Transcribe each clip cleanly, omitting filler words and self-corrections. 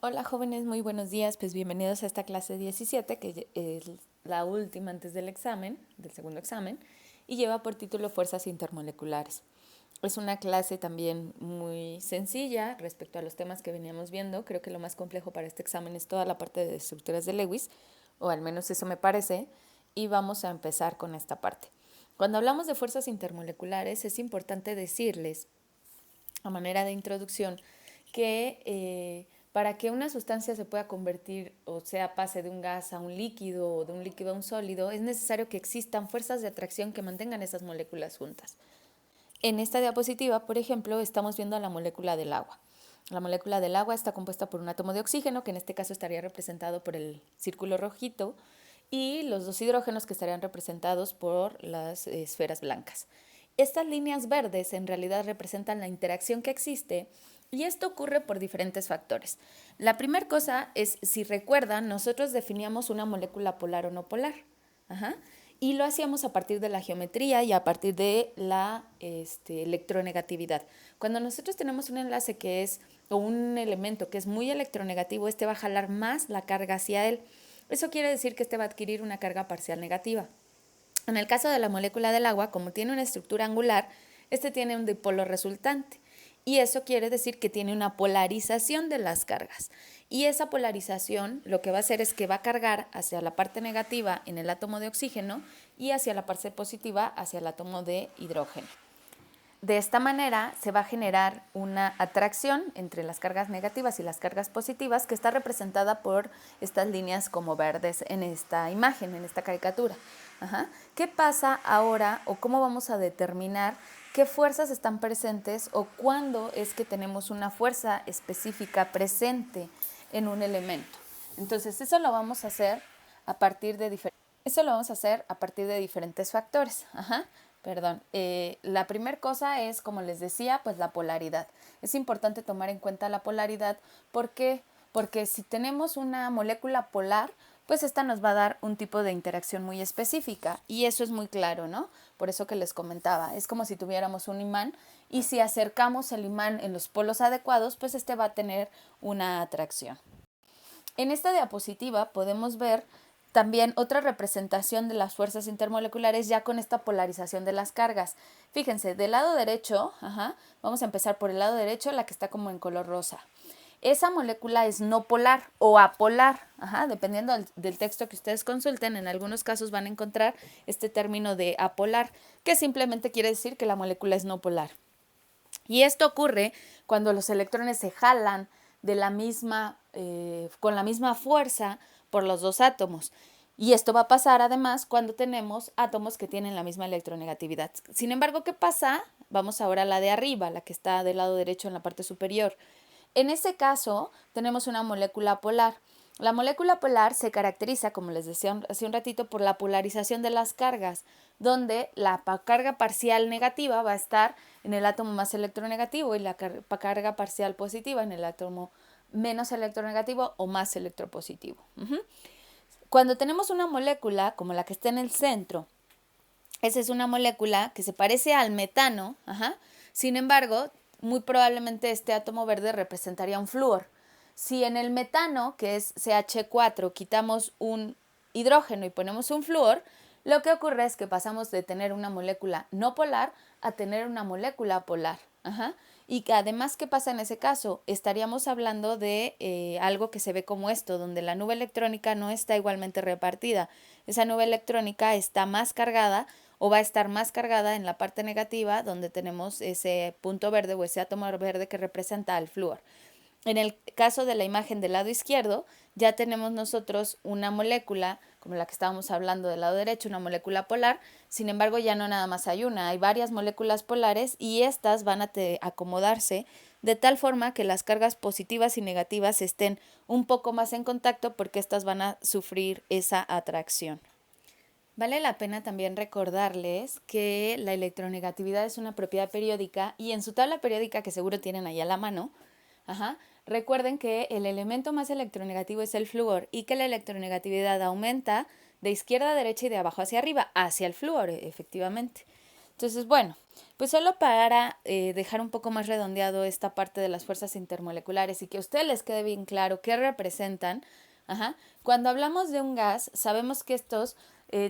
Hola jóvenes, muy buenos días. Pues bienvenidos a esta clase 17, que es la última antes del examen, del segundo examen, y lleva por título Fuerzas intermoleculares. Es una clase también muy sencilla respecto a los temas que veníamos viendo. Creo que lo más complejo para este examen es toda la parte de estructuras de Lewis, o al menos eso me parece, y vamos a empezar con esta parte. Cuando hablamos de fuerzas intermoleculares es importante decirles, a manera de introducción, que para que una sustancia se pueda convertir, o sea, pase de un gas a un líquido o de un líquido a un sólido, es necesario que existan fuerzas de atracción que mantengan esas moléculas juntas. En esta diapositiva, por ejemplo, estamos viendo la molécula del agua. La molécula del agua está compuesta por un átomo de oxígeno, que en este caso estaría representado por el círculo rojito, y los dos hidrógenos, que estarían representados por las esferas blancas. Estas líneas verdes en realidad representan la interacción que existe, y esto ocurre por diferentes factores. La primera cosa es, si recuerdan, nosotros definíamos una molécula polar o no polar. Ajá. Y lo hacíamos a partir de la geometría y a partir de la electronegatividad. Cuando nosotros tenemos un enlace que es, o un elemento que es muy electronegativo, este va a jalar más la carga hacia él. Eso quiere decir que este va a adquirir una carga parcial negativa. En el caso de la molécula del agua, como tiene una estructura angular, este tiene un dipolo resultante. Y eso quiere decir que tiene una polarización de las cargas. Y esa polarización lo que va a hacer es que va a cargar hacia la parte negativa en el átomo de oxígeno y hacia la parte positiva hacia el átomo de hidrógeno. De esta manera se va a generar una atracción entre las cargas negativas y las cargas positivas, que está representada por estas líneas como verdes en esta imagen, en esta caricatura. Ajá. ¿Qué pasa ahora, o cómo vamos a determinar qué fuerzas están presentes o cuándo es que tenemos una fuerza específica presente en un elemento? Entonces eso lo vamos a hacer a partir de diferentes factores. Ajá. Perdón. La primera cosa es, como les decía, pues la polaridad. Es importante tomar en cuenta la polaridad. ¿Por qué? Porque si tenemos una molécula polar, pues esta nos va a dar un tipo de interacción muy específica, y eso es muy claro, ¿no? Por eso que les comentaba, es como si tuviéramos un imán, y si acercamos el imán en los polos adecuados, pues este va a tener una atracción. En esta diapositiva podemos ver también otra representación de las fuerzas intermoleculares, ya con esta polarización de las cargas. Fíjense, del lado derecho, vamos a empezar por el lado derecho, la que está como en color rosa. Esa molécula es no polar o apolar, dependiendo del texto que ustedes consulten. En algunos casos van a encontrar este término de apolar, que simplemente quiere decir que la molécula es no polar. Y esto ocurre cuando los electrones se jalan de con la misma fuerza por los dos átomos. Y esto va a pasar además cuando tenemos átomos que tienen la misma electronegatividad. Sin embargo, ¿qué pasa? Vamos ahora a la de arriba, la que está del lado derecho en la parte superior. En ese caso, tenemos una molécula polar. La molécula polar se caracteriza, como les decía hace un ratito, por la polarización de las cargas, donde la carga parcial negativa va a estar en el átomo más electronegativo y la carga parcial positiva en el átomo menos electronegativo o más electropositivo. Cuando tenemos una molécula como la que está en el centro, esa es una molécula que se parece al metano, sin embargo, muy probablemente este átomo verde representaría un flúor. Si en el metano, que es CH4, quitamos un hidrógeno y ponemos un flúor, lo que ocurre es que pasamos de tener una molécula no polar a tener una molécula polar. Y que además, ¿qué pasa en ese caso? Estaríamos hablando de algo que se ve como esto, donde la nube electrónica no está igualmente repartida. Esa nube electrónica está más cargada, o va a estar más cargada en la parte negativa, donde tenemos ese punto verde o ese átomo verde que representa al flúor. En el caso de la imagen del lado izquierdo, ya tenemos nosotros una molécula, como la que estábamos hablando del lado derecho, una molécula polar. Sin embargo, ya no nada más hay una, hay varias moléculas polares, y estas van a acomodarse de tal forma que las cargas positivas y negativas estén un poco más en contacto, porque estas van a sufrir esa atracción. Vale la pena también recordarles que la electronegatividad es una propiedad periódica, y en su tabla periódica, que seguro tienen ahí a la mano, recuerden que el elemento más electronegativo es el flúor, y que la electronegatividad aumenta de izquierda a derecha y de abajo hacia arriba, hacia el flúor, efectivamente. Entonces, bueno, pues solo para dejar un poco más redondeado esta parte de las fuerzas intermoleculares y que a ustedes les quede bien claro qué representan. Cuando hablamos de un gas, sabemos que estos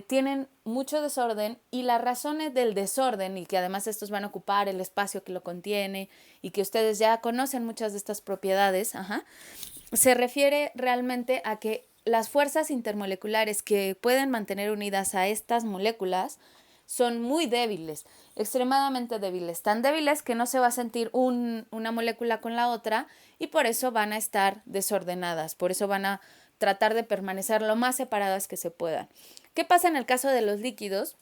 tienen mucho desorden y las razones del desorden y que además estos van a ocupar el espacio que lo contiene y que ustedes ya conocen muchas de estas propiedades, se refiere realmente a que las fuerzas intermoleculares que pueden mantener unidas a estas moléculas son muy débiles, extremadamente débiles, tan débiles que no se va a sentir una molécula con la otra y por eso van a estar desordenadas, por eso van a tratar de permanecer lo más separadas que se puedan. ¿Qué pasa en el caso de los líquidos?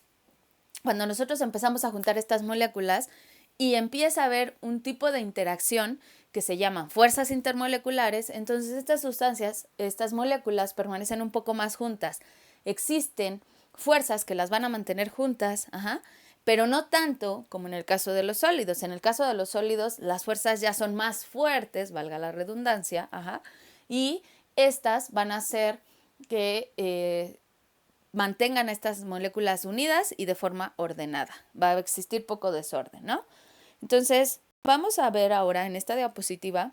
Cuando nosotros empezamos a juntar estas moléculas y empieza a haber un tipo de interacción que se llaman fuerzas intermoleculares, entonces estas sustancias, estas moléculas permanecen un poco más juntas. Existen fuerzas que las van a mantener juntas, pero no tanto como en el caso de los sólidos. En el caso de los sólidos, las fuerzas ya son más fuertes, valga la redundancia, y estas van a hacer que mantengan estas moléculas unidas y de forma ordenada. Va a existir poco desorden, ¿no? Entonces, vamos a ver ahora en esta diapositiva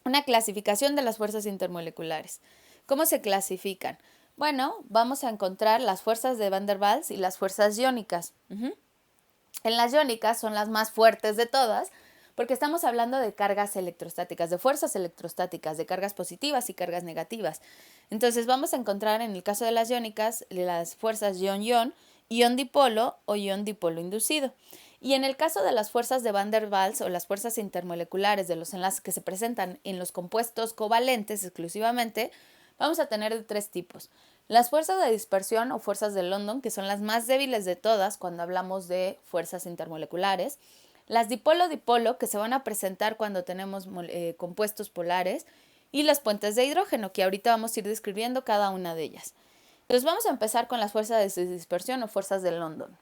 una clasificación de las fuerzas intermoleculares. ¿Cómo se clasifican? Bueno, vamos a encontrar las fuerzas de Van der Waals y las fuerzas iónicas. En las iónicas son las más fuertes de todas porque estamos hablando de cargas electrostáticas, de fuerzas electrostáticas, de cargas positivas y cargas negativas. Entonces vamos a encontrar en el caso de las iónicas las fuerzas ión-ión, ión-dipolo o ión-dipolo inducido. Y en el caso de las fuerzas de Van der Waals o las fuerzas intermoleculares de los enlaces que se presentan en los compuestos covalentes exclusivamente, vamos a tener de tres tipos. Las fuerzas de dispersión o fuerzas de London, que son las más débiles de todas cuando hablamos de fuerzas intermoleculares. Las dipolo-dipolo, que se van a presentar cuando tenemos compuestos polares. Y las puentes de hidrógeno, que ahorita vamos a ir describiendo cada una de ellas. Entonces vamos a empezar con las fuerzas de dispersión o fuerzas de London.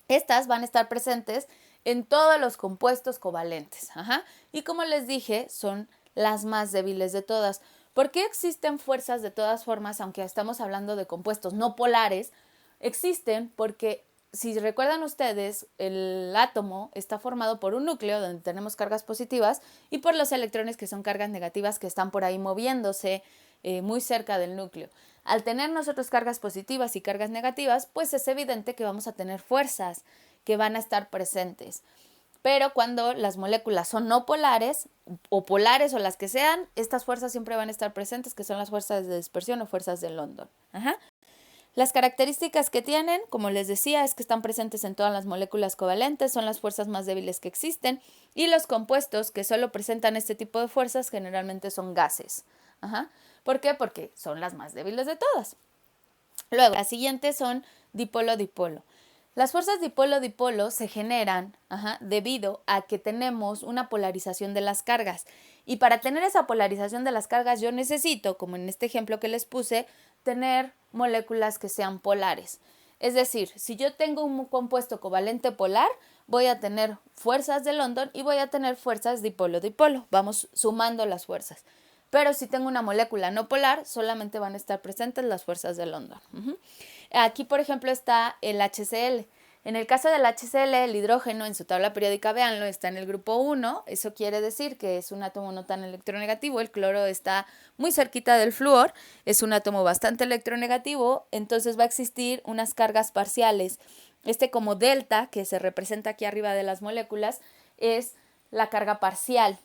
Estas van a estar presentes en todos los compuestos covalentes. Y como les dije, son las más débiles de todas. ¿Por qué existen fuerzas de todas formas, aunque estamos hablando de compuestos no polares? Existen porque, si recuerdan ustedes, el átomo está formado por un núcleo donde tenemos cargas positivas y por los electrones que son cargas negativas que están por ahí moviéndose muy cerca del núcleo. Al tener nosotros cargas positivas y cargas negativas, pues es evidente que vamos a tener fuerzas que van a estar presentes. Pero cuando las moléculas son no polares o polares o las que sean, estas fuerzas siempre van a estar presentes, que son las fuerzas de dispersión o fuerzas de London. Las características que tienen, como les decía, es que están presentes en todas las moléculas covalentes, son las fuerzas más débiles que existen y los compuestos que solo presentan este tipo de fuerzas generalmente son gases. ¿Por qué? Porque son las más débiles de todas. Luego, las siguientes son dipolo-dipolo. Las fuerzas dipolo-dipolo se generan debido a que tenemos una polarización de las cargas. Y para tener esa polarización de las cargas yo necesito, como en este ejemplo que les puse, tener moléculas que sean polares. Es decir, si yo tengo un compuesto covalente polar, voy a tener fuerzas de London y voy a tener fuerzas dipolo-dipolo. Vamos sumando las fuerzas. Pero si tengo una molécula no polar, solamente van a estar presentes las fuerzas de London. Aquí, por ejemplo, está el HCl. En el caso del HCl, el hidrógeno en su tabla periódica, véanlo, está en el grupo 1. Eso quiere decir que es un átomo no tan electronegativo. El cloro está muy cerquita del flúor. Es un átomo bastante electronegativo. Entonces va a existir unas cargas parciales. Como delta, que se representa aquí arriba de las moléculas, es la carga parcial.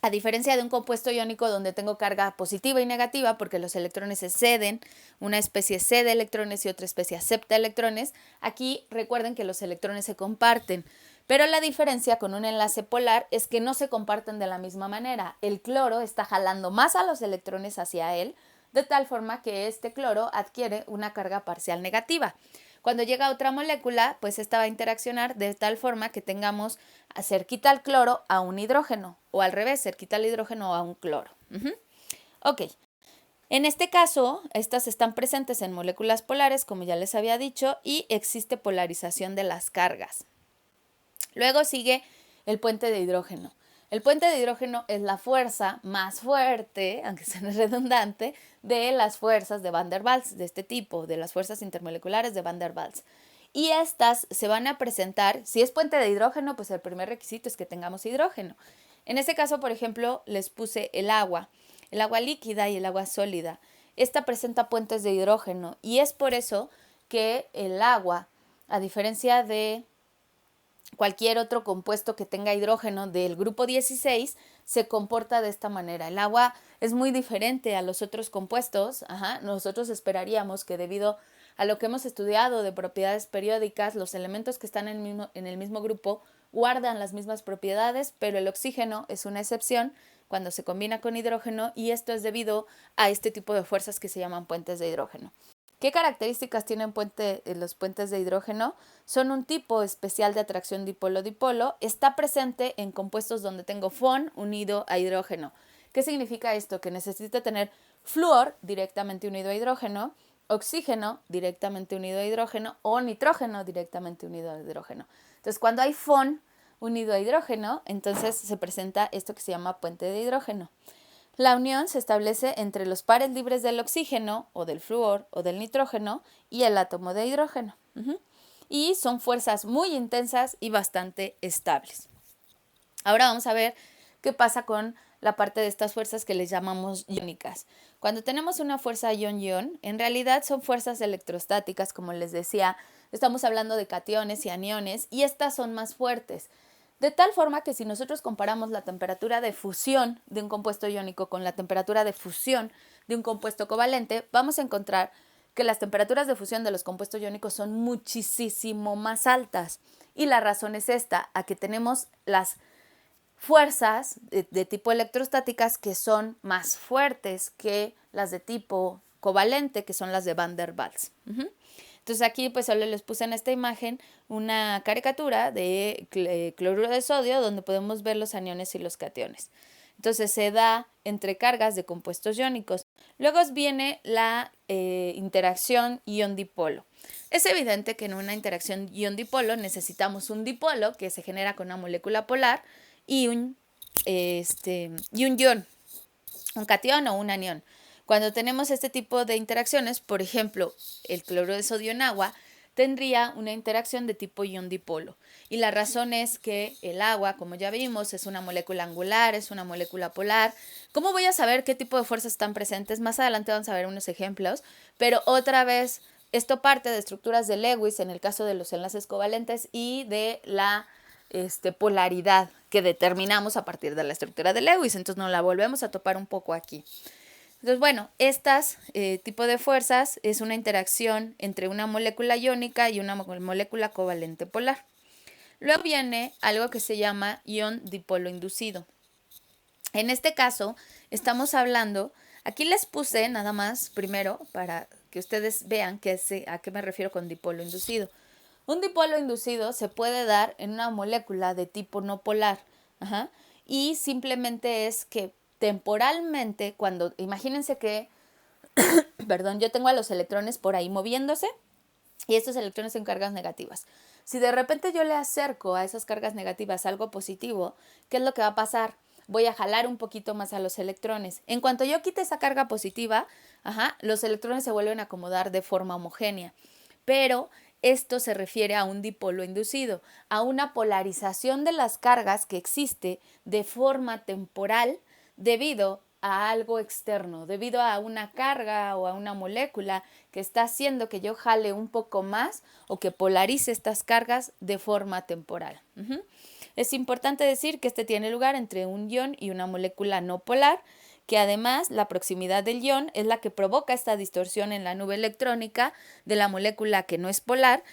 A diferencia de un compuesto iónico donde tengo carga positiva y negativa porque los electrones se ceden, una especie cede electrones y otra especie acepta electrones, aquí recuerden que los electrones se comparten, pero la diferencia con un enlace polar es que no se comparten de la misma manera. El cloro está jalando más a los electrones hacia él, de tal forma que este cloro adquiere una carga parcial negativa. Cuando llega a otra molécula, pues esta va a interaccionar de tal forma que tengamos cerquita al cloro a un hidrógeno, o al revés, cerquita al hidrógeno a un cloro. Ok. En este caso, estas están presentes en moléculas polares, como ya les había dicho, y existe polarización de las cargas. Luego sigue el puente de hidrógeno. El puente de hidrógeno es la fuerza más fuerte, aunque sea redundante, de las fuerzas de Van der Waals, de este tipo, de las fuerzas intermoleculares de Van der Waals. y estas se van a presentar, si es puente de hidrógeno, pues el primer requisito es que tengamos hidrógeno. En este caso, por ejemplo, les puse el agua líquida y el agua sólida. Esta presenta puentes de hidrógeno y es por eso que el agua, a diferencia de cualquier otro compuesto que tenga hidrógeno del grupo 16, se comporta de esta manera. El agua es muy diferente a los otros compuestos. Nosotros esperaríamos que debido a lo que hemos estudiado de propiedades periódicas, los elementos que están en el mismo grupo guardan las mismas propiedades, pero el oxígeno es una excepción cuando se combina con hidrógeno y esto es debido a este tipo de fuerzas que se llaman puentes de hidrógeno. ¿Qué características tienen los puentes de hidrógeno? Son un tipo especial de atracción dipolo-dipolo. Está presente en compuestos donde tengo FON unido a hidrógeno. ¿Qué significa esto? Que necesito tener flúor directamente unido a hidrógeno, oxígeno directamente unido a hidrógeno o nitrógeno directamente unido a hidrógeno. Entonces, cuando hay FON unido a hidrógeno, entonces se presenta esto que se llama puente de hidrógeno. La unión se establece entre los pares libres del oxígeno o del flúor o del nitrógeno y el átomo de hidrógeno. Y son fuerzas muy intensas y bastante estables. Ahora vamos a ver qué pasa con la parte de estas fuerzas que les llamamos iónicas. Cuando tenemos una fuerza ion-ion, en realidad son fuerzas electrostáticas, como les decía, estamos hablando de cationes y aniones, y estas son más fuertes. De tal forma que si nosotros comparamos la temperatura de fusión de un compuesto iónico con la temperatura de fusión de un compuesto covalente, vamos a encontrar que las temperaturas de fusión de los compuestos iónicos son muchísimo más altas. Y la razón es esta, a que tenemos las fuerzas de tipo electrostáticas que son más fuertes que las de tipo covalente, que son las de Van der Waals. Entonces aquí pues solo les puse en esta imagen una caricatura de cloruro de sodio donde podemos ver los aniones y los cationes. Entonces se da entre cargas de compuestos iónicos. Luego viene la interacción ion-dipolo. Es evidente que en una interacción ion-dipolo necesitamos un dipolo que se genera con una molécula polar y un ion, un catión o un anión. Cuando tenemos este tipo de interacciones, por ejemplo, el cloruro de sodio en agua, tendría una interacción de tipo ion-dipolo. Y la razón es que el agua, como ya vimos, es una molécula angular, es una molécula polar. ¿Cómo voy a saber qué tipo de fuerzas están presentes? Más adelante vamos a ver unos ejemplos, pero otra vez, esto parte de estructuras de Lewis en el caso de los enlaces covalentes y de la polaridad que determinamos a partir de la estructura de Lewis. Entonces nos la volvemos a topar un poco aquí. Entonces, bueno, estas tipo de fuerzas es una interacción entre una molécula iónica y una molécula covalente polar. Luego viene algo que se llama ion dipolo inducido. En este caso, estamos hablando, aquí les puse nada más primero para que ustedes vean a qué me refiero con dipolo inducido. Un dipolo inducido se puede dar en una molécula de tipo no polar. Y simplemente es que temporalmente, imagínense que, yo tengo a los electrones por ahí moviéndose y estos electrones son cargas negativas. Si de repente yo le acerco a esas cargas negativas algo positivo, ¿qué es lo que va a pasar? Voy a jalar un poquito más a los electrones. En cuanto yo quite esa carga positiva, los electrones se vuelven a acomodar de forma homogénea. Pero esto se refiere a un dipolo inducido, a una polarización de las cargas que existe de forma temporal debido a algo externo, debido a una carga o a una molécula que está haciendo que yo jale un poco más o que polarice estas cargas de forma temporal. Es importante decir que este tiene lugar entre un ion y una molécula no polar, que además la proximidad del ion es la que provoca esta distorsión en la nube electrónica de la molécula que no es polar,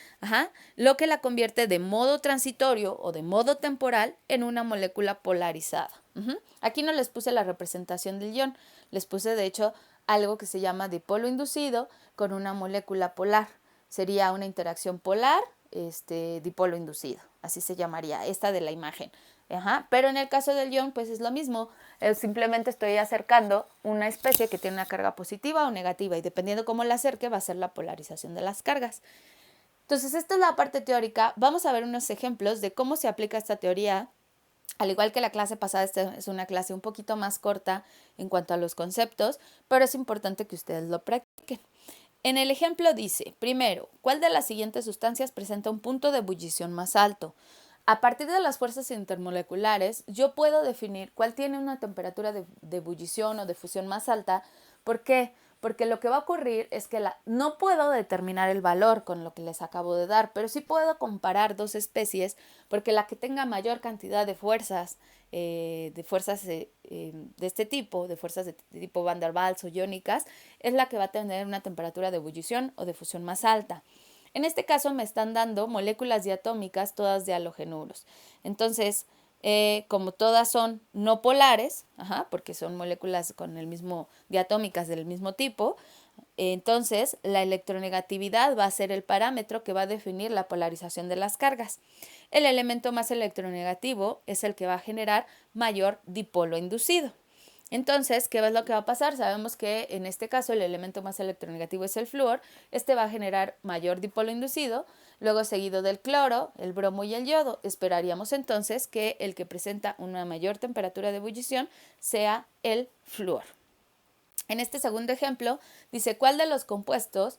lo que la convierte de modo transitorio o de modo temporal en una molécula polarizada. Aquí no les puse la representación del ion, les puse de hecho algo que se llama dipolo inducido con una molécula polar. Sería una interacción polar, dipolo inducido, así se llamaría esta de la imagen. Pero en el caso del ion pues es lo mismo, simplemente estoy acercando una especie que tiene una carga positiva o negativa y dependiendo cómo la acerque va a ser la polarización de las cargas. Entonces esta es la parte teórica. Vamos a ver unos ejemplos de cómo se aplica esta teoría. Al igual que la clase pasada, esta es una clase un poquito más corta en cuanto a los conceptos, pero es importante que ustedes lo practiquen. En el ejemplo dice, primero, ¿cuál de las siguientes sustancias presenta un punto de ebullición más alto? A partir de las fuerzas intermoleculares, yo puedo definir cuál tiene una temperatura de ebullición o de fusión más alta. ¿Por qué? Porque lo que va a ocurrir es que no puedo determinar el valor con lo que les acabo de dar, pero sí puedo comparar dos especies, porque la que tenga mayor cantidad de fuerzas de este tipo, de fuerzas de tipo Van der Waals o iónicas, es la que va a tener una temperatura de ebullición o de fusión más alta. En este caso me están dando moléculas diatómicas todas de halogenuros. Entonces, como todas son no polares, porque son moléculas con el mismo diatómicas del mismo tipo, entonces la electronegatividad va a ser el parámetro que va a definir la polarización de las cargas. El elemento más electronegativo es el que va a generar mayor dipolo inducido. Entonces, ¿qué es lo que va a pasar? Sabemos que en este caso el elemento más electronegativo es el flúor. Este va a generar mayor dipolo inducido, luego seguido del cloro, el bromo y el yodo. Esperaríamos entonces que el que presenta una mayor temperatura de ebullición sea el flúor. En este segundo ejemplo dice, ¿cuál de los compuestos,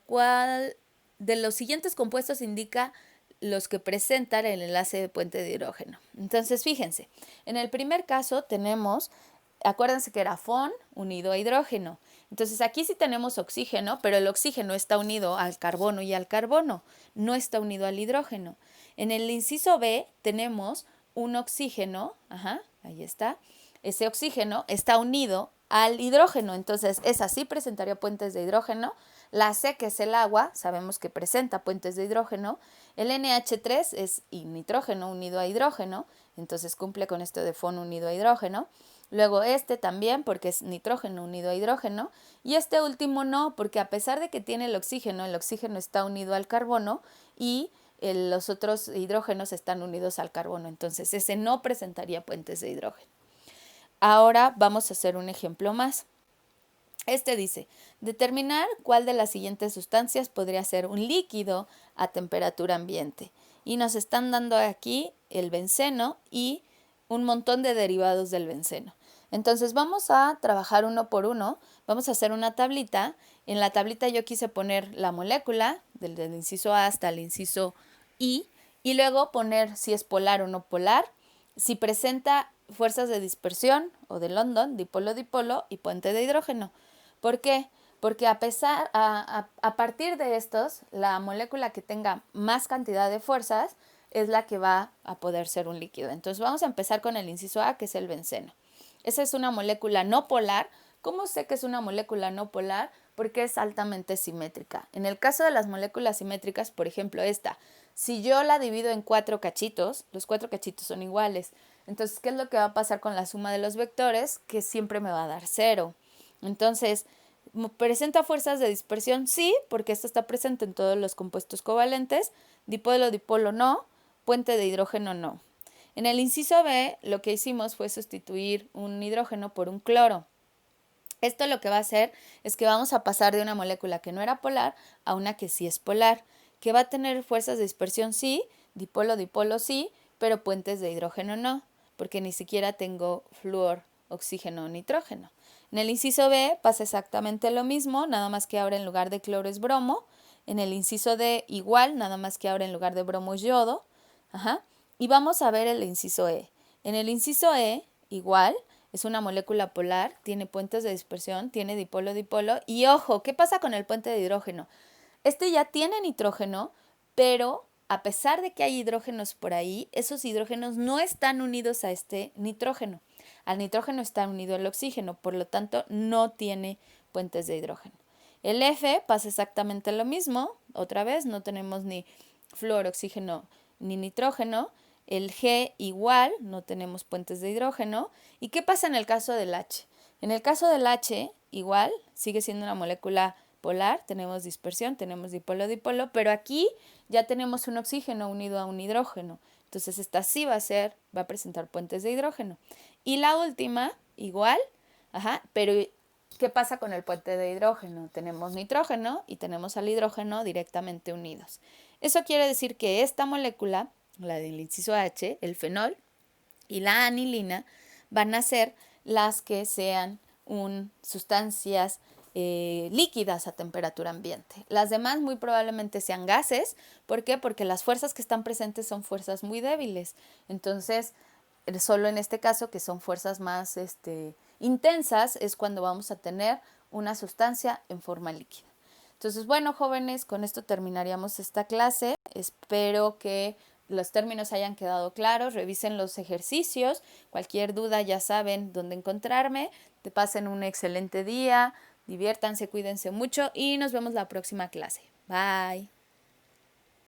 cuál de los siguientes compuestos indica los que presentan el enlace de puente de hidrógeno? Entonces, fíjense, en el primer caso tenemos, acuérdense que era FON unido a hidrógeno. Entonces, aquí sí tenemos oxígeno, pero el oxígeno está unido al carbono y al carbono, no está unido al hidrógeno. En el inciso B tenemos un oxígeno, ahí está. Ese oxígeno está unido al hidrógeno, entonces esa sí presentaría puentes de hidrógeno. La C, que es el agua, sabemos que presenta puentes de hidrógeno. El NH3 es nitrógeno unido a hidrógeno, entonces cumple con esto de FON unido a hidrógeno. Luego este también, porque es nitrógeno unido a hidrógeno. Y este último no, porque a pesar de que tiene el oxígeno está unido al carbono y los otros hidrógenos están unidos al carbono, entonces ese no presentaría puentes de hidrógeno. Ahora vamos a hacer un ejemplo más. Este dice, determinar cuál de las siguientes sustancias podría ser un líquido a temperatura ambiente. Y nos están dando aquí el benceno y un montón de derivados del benceno. Entonces vamos a trabajar uno por uno, vamos a hacer una tablita. En la tablita yo quise poner la molécula, del inciso A hasta el inciso I, y luego poner si es polar o no polar, si presenta fuerzas de dispersión o de London, dipolo-dipolo y puente de hidrógeno. ¿Por qué? Porque a partir de estos, la molécula que tenga más cantidad de fuerzas es la que va a poder ser un líquido. Entonces vamos a empezar con el inciso A, que es el benceno. Esa es una molécula no polar. ¿Cómo sé que es una molécula no polar? Porque es altamente simétrica. En el caso de las moléculas simétricas, por ejemplo esta, si yo la divido en 4 cachitos, los 4 cachitos son iguales. Entonces, ¿qué es lo que va a pasar con la suma de los vectores? Que siempre me va a dar 0. Entonces, ¿presenta fuerzas de dispersión? Sí, porque esto está presente en todos los compuestos covalentes. Dipolo-dipolo no, puente de hidrógeno no. En el inciso B, lo que hicimos fue sustituir un hidrógeno por un cloro. Esto lo que va a hacer es que vamos a pasar de una molécula que no era polar a una que sí es polar, que va a tener fuerzas de dispersión sí, dipolo-dipolo sí, pero puentes de hidrógeno no, porque ni siquiera tengo flúor, oxígeno o nitrógeno. En el inciso B pasa exactamente lo mismo, nada más que ahora en lugar de cloro es bromo. En el inciso D igual, nada más que ahora en lugar de bromo es yodo. Y vamos a ver el inciso E. En el inciso E igual, es una molécula polar, tiene puentes de dispersión, tiene dipolo-dipolo. Y ojo, ¿qué pasa con el puente de hidrógeno? Este ya tiene nitrógeno, pero a pesar de que hay hidrógenos por ahí, esos hidrógenos no están unidos a este nitrógeno. Al nitrógeno está unido el oxígeno, por lo tanto no tiene puentes de hidrógeno. El F pasa exactamente lo mismo, otra vez no tenemos ni flúor, oxígeno ni nitrógeno. El G igual, no tenemos puentes de hidrógeno. ¿Y qué pasa en el caso del H? En el caso del H igual, sigue siendo una molécula polar, tenemos dispersión, tenemos dipolo-dipolo, pero aquí ya tenemos un oxígeno unido a un hidrógeno. Entonces esta sí va a presentar puentes de hidrógeno. Y la última, igual, pero ¿qué pasa con el puente de hidrógeno? Tenemos nitrógeno y tenemos al hidrógeno directamente unidos. Eso quiere decir que esta molécula, la del inciso H, el fenol y la anilina, van a ser las que sean sustancias líquidas a temperatura ambiente. Las demás muy probablemente sean gases. ¿Por qué? Porque las fuerzas que están presentes son fuerzas muy débiles. Entonces, solo en este caso, que son fuerzas más intensas, es cuando vamos a tener una sustancia en forma líquida. Entonces, bueno, jóvenes, con esto terminaríamos esta clase. Espero que los términos hayan quedado claros. Revisen los ejercicios. Cualquier duda ya saben dónde encontrarme. Te pasen un excelente día. Diviértanse, cuídense mucho y nos vemos la próxima clase. Bye.